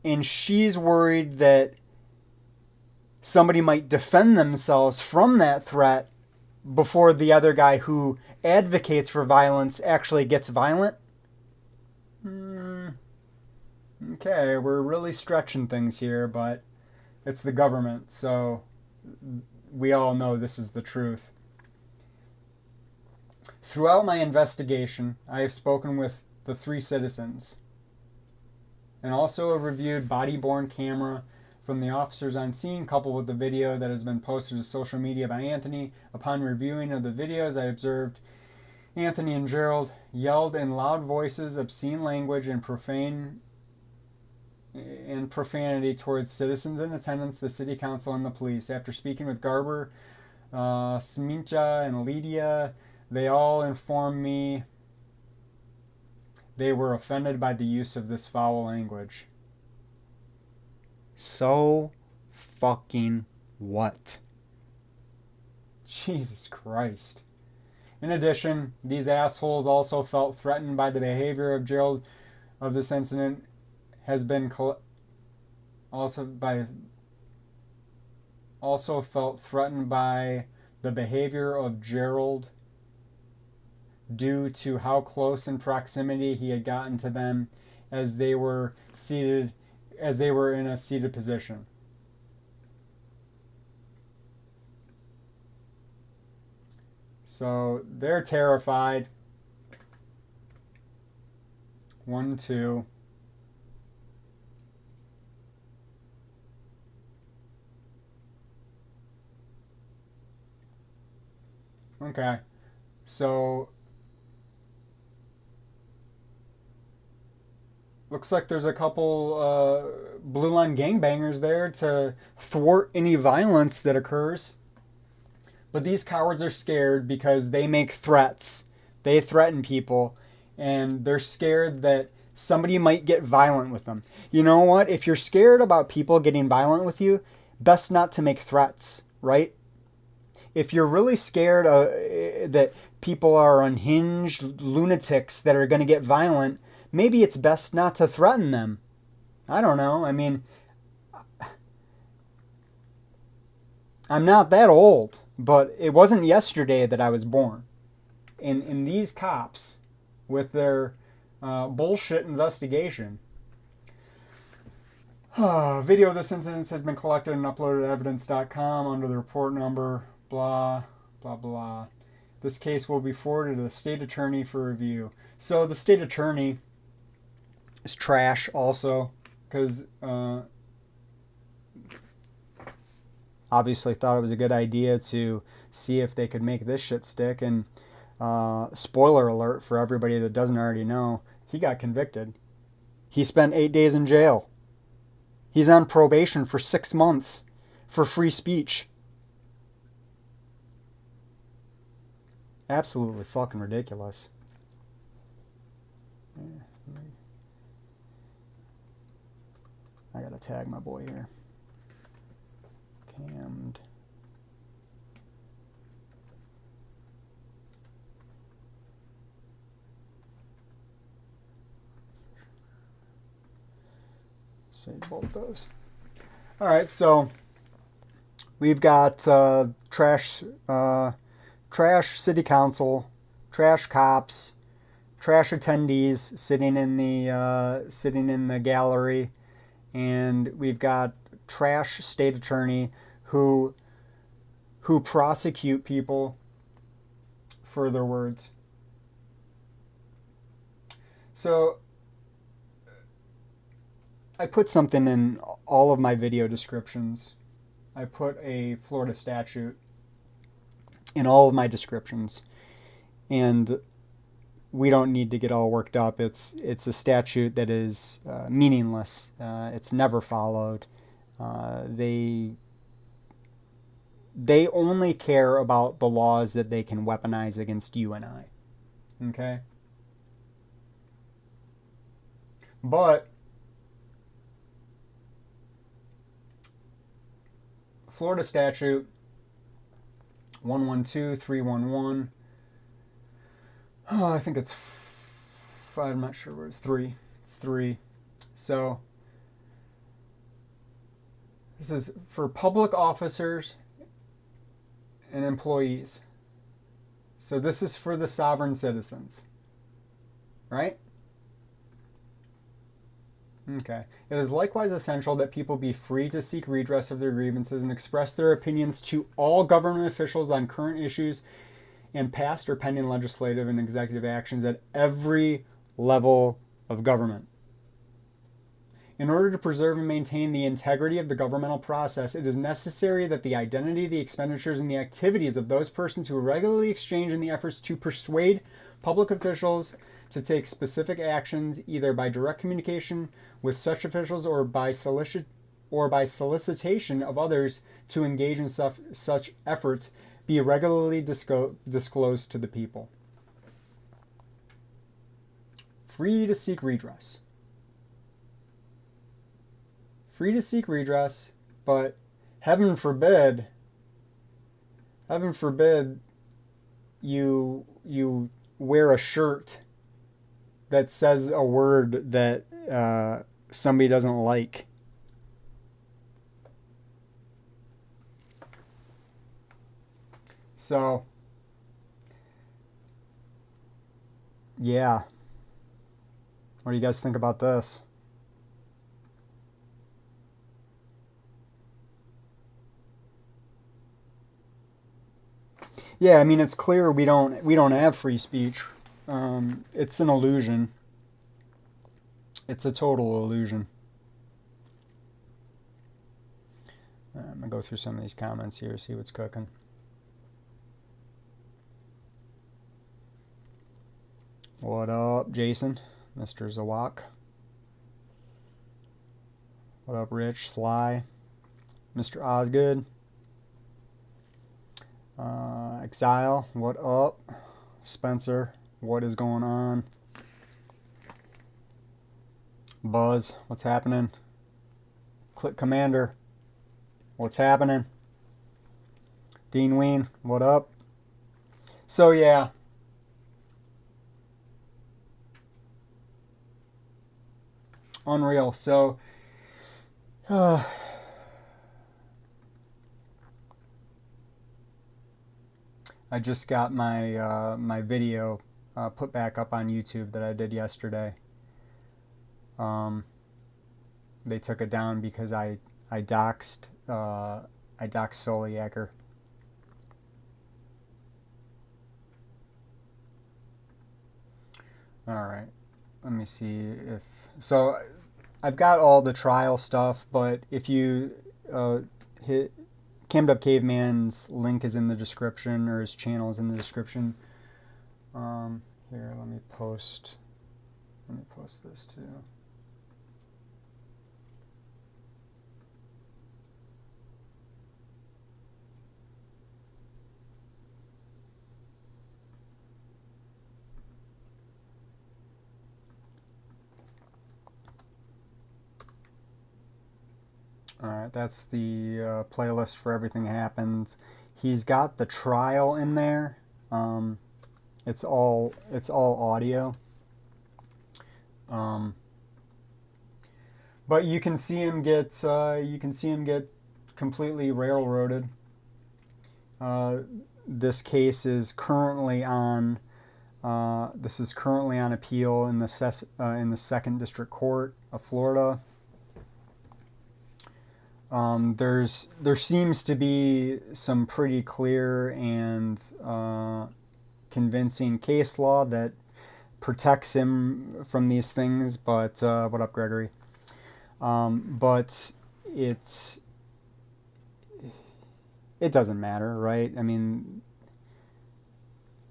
Speaker 4: and she's worried that somebody might defend themselves from that threat before the other guy who advocates for violence actually gets violent. Okay, we're really stretching things here, but it's the government, so we all know this is the truth. Throughout my investigation, I have spoken with the 3 citizens and also have reviewed body-worn camera from the officers on scene, coupled with the video that has been posted to social media by Anthony. Upon reviewing of the videos, I observed Anthony and Gerald yelled in loud voices obscene language and profanity towards citizens in attendance, the city council, and the police. After speaking with Garber, Smincha, and Lydia, they all informed me they were offended by the use of this foul language. So fucking what? Jesus Christ. In addition, these assholes also felt threatened by the behavior of Gerald of this incident has been also felt threatened by the behavior of Gerald due to how close in proximity he had gotten to them as they were in a seated position. So they're terrified. 1, 2. Okay. So looks like there's a couple blue line gangbangers there to thwart any violence that occurs. But these cowards are scared because they make threats. They threaten people, and they're scared that somebody might get violent with them. You know what? If you're scared about people getting violent with you, best not to make threats, right? If you're really scared that people are unhinged lunatics that are going to get violent, maybe it's best not to threaten them. I don't know. I mean, I'm not that old, but it wasn't yesterday that I was born. And these cops, with their bullshit investigation. Video of this incident has been collected and uploaded at evidence.com under the report number, blah, blah, blah. This case will be forwarded to the state attorney for review. So the state attorney is trash also, because obviously thought it was a good idea to see if they could make this shit stick. And spoiler alert for everybody that doesn't already know, he got convicted. He spent 8 days in jail. He's on probation for 6 months for free speech. Absolutely fucking ridiculous. I gotta tag my boy here. Cammed. Save both those. All right, so we've got trash city council, trash cops, trash attendees sitting in the gallery, and we've got trash state attorney who prosecute people for their words. So I put something in all of my video descriptions. I put a Florida statute in all of my descriptions, and we don't need to get all worked up. It's a statute that is meaningless. It's never followed. They only care about the laws that they can weaponize against you and I. Okay? But Florida statute 112311. Oh, I think it's I'm not sure where it's 3. It's 3. So this is for public officers and employees. So this is for the sovereign citizens. Right? Okay. It is likewise essential that people be free to seek redress of their grievances and express their opinions to all government officials on current issues and past or pending legislative and executive actions at every level of government. In order to preserve and maintain the integrity of the governmental process, it is necessary that the identity, the expenditures, and the activities of those persons who regularly exchange in the efforts to persuade public officials to take specific actions, either by direct communication with such officials or by solicitation of others to engage in such efforts, be regularly disclosed to the people. Free to seek redress. Free to seek redress, but heaven forbid you wear a shirt that says a word that somebody doesn't like. So, yeah. What do you guys think about this? Yeah, I mean, it's clear we don't have free speech. It's an illusion. It's a total illusion. I'm going to go through some of these comments here, see what's cooking. What up, Jason? Mr. Zawak. What up, Rich? Sly. Mr. Osgood. Exile. What up? Spencer. What is going on? Buzz. What's happening? Click Commander. What's happening? Dean Ween. What up? So, yeah. Unreal. So, I just got my my video put back up on YouTube that I did yesterday. They took it down because I doxed Soliaker. All right. Let me see if... So, I've got all the trial stuff, but if you hit... Cammed Up Caveman's link is in the description, or his channel is in the description. Here, let me post this too. Alright, that's the playlist for Everything Happens. He's got the trial in there. It's all But you can see him get completely railroaded. This case is currently on appeal in the Second District Court of Florida. There seems to be some pretty clear and convincing case law that protects him from these things. But what up, Gregory? But it doesn't matter, right? I mean,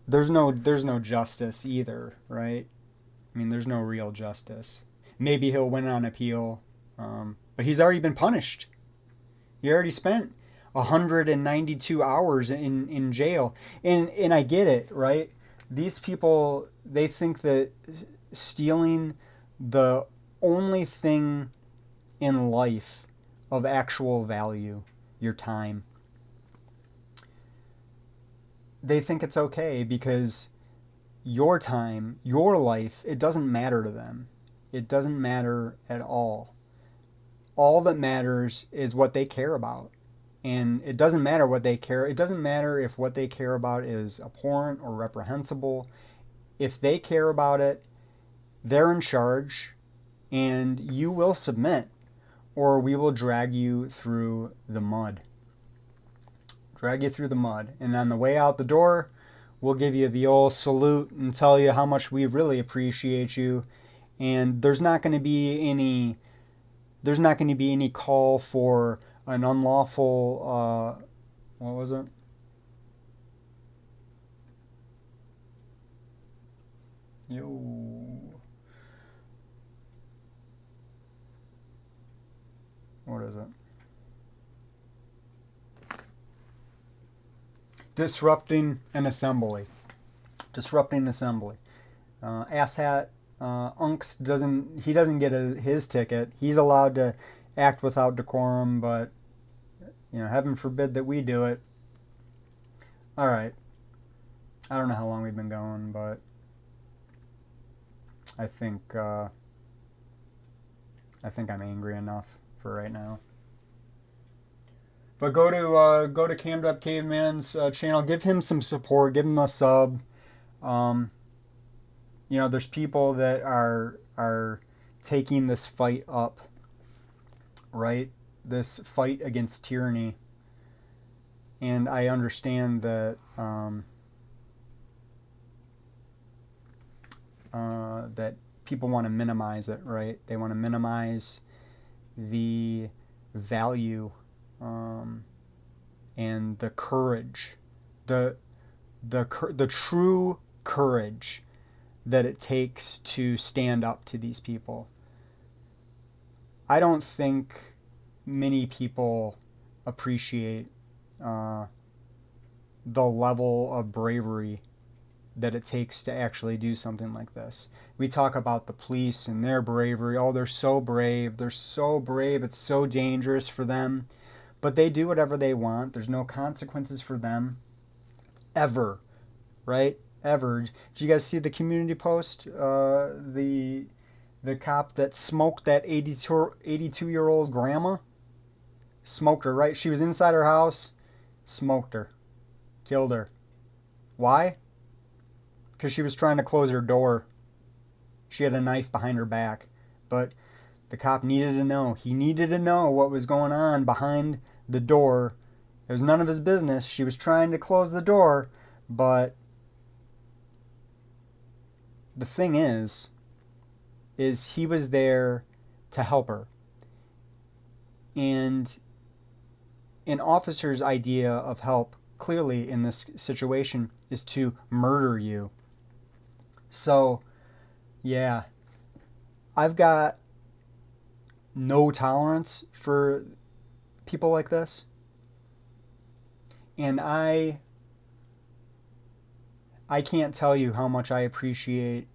Speaker 4: there's no justice either, right? I mean, there's no real justice. Maybe he'll win on appeal, but he's already been punished. He already spent 192 hours in jail. And I get it, right? These people, they think that stealing the only thing in life of actual value, your time, they think it's okay because your time, your life, it doesn't matter to them. It doesn't matter at all. All that matters is what they care about. And it doesn't matter what they care. It doesn't matter if what they care about is abhorrent or reprehensible. If they care about it, they're in charge, and you will submit, or we will drag you through the mud. Drag you through the mud. And on the way out the door, we'll give you the old salute and tell you how much we really appreciate you. And there's not going to be any call for an unlawful, what was it? What is it? Disrupting an assembly. Asshat Unks doesn't get his ticket. He's allowed to act without decorum, but heaven forbid that we do it. All right. I don't know how long we've been going, but I think I'm angry enough for right now. But go to Cammed Up Caveman's channel. Give him some support. Give him a sub. There's people that are taking this fight up, right? This fight against tyranny. And I understand that that people want to minimize it, right? They want to minimize the value and the courage, the true courage that it takes to stand up to these people. I don't think many people appreciate the level of bravery that it takes to actually do something like this. We talk about the police and their bravery. Oh, they're so brave. They're so brave. It's so dangerous for them. But they do whatever they want. There's no consequences for them. Ever. Right? Ever. Did you guys see the community post? The cop that smoked that 82-year-old grandma? Smoked her, right? She was inside her house. Smoked her. Killed her. Why? Because she was trying to close her door. She had a knife behind her back. But the cop needed to know. He needed to know what was going on behind the door. It was none of his business. She was trying to close the door. But the thing is he was there to help her. And an officer's idea of help, clearly in this situation, is to murder you. So, yeah, I've got no tolerance for people like this. And I can't tell you how much I appreciate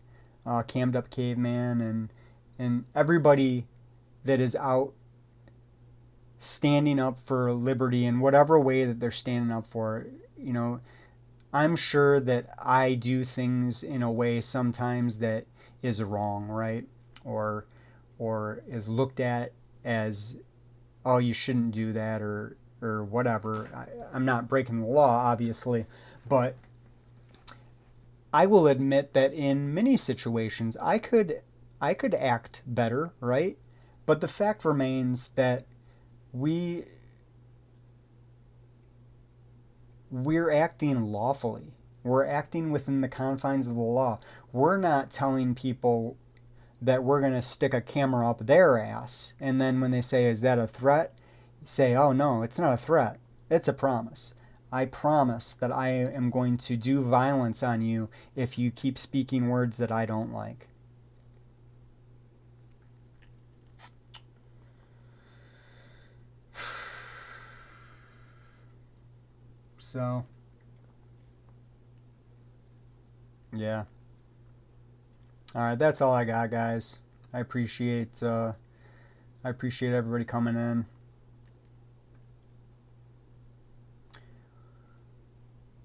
Speaker 4: Cammed Up Caveman and everybody that is out standing up for liberty in whatever way that they're standing up for. I'm sure that I do things in a way sometimes that is wrong, right? Or or is looked at as, oh, you shouldn't do that, or whatever. I'm not breaking the law, obviously, but I will admit that in many situations I could act better, right? But the fact remains that we're acting lawfully. We're acting within the confines of the law. We're not telling people that we're going to stick a camera up their ass, and then when they say, is that a threat? Say, oh no, it's not a threat. It's a promise. I promise that I am going to do violence on you if you keep speaking words that I don't like. So, yeah. Alright, that's all I got, guys. I appreciate everybody coming in.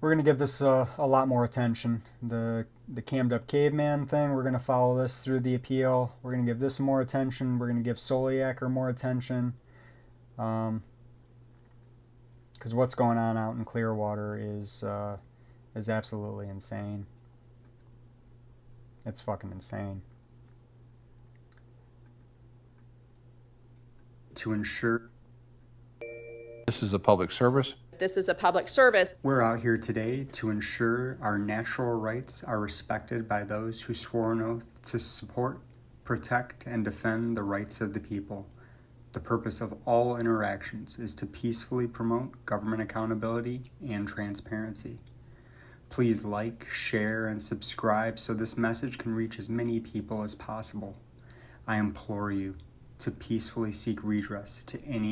Speaker 4: We're going to give this a lot more attention. The cammed up caveman thing, we're going to follow this through the appeal. We're going to give this more attention. We're going to give Soliaker more attention. Because what's going on out in Clearwater is absolutely insane. It's fucking insane. To ensure
Speaker 2: This is a public service.
Speaker 10: This is a public service.
Speaker 4: we're out here today to ensure our natural rights are respected by those who swore an oath to support, protect, and defend the rights of the people. The purpose of all interactions is to peacefully promote government accountability and transparency. Please like, share, and subscribe so this message can reach as many people as possible. I implore you to peacefully seek redress to any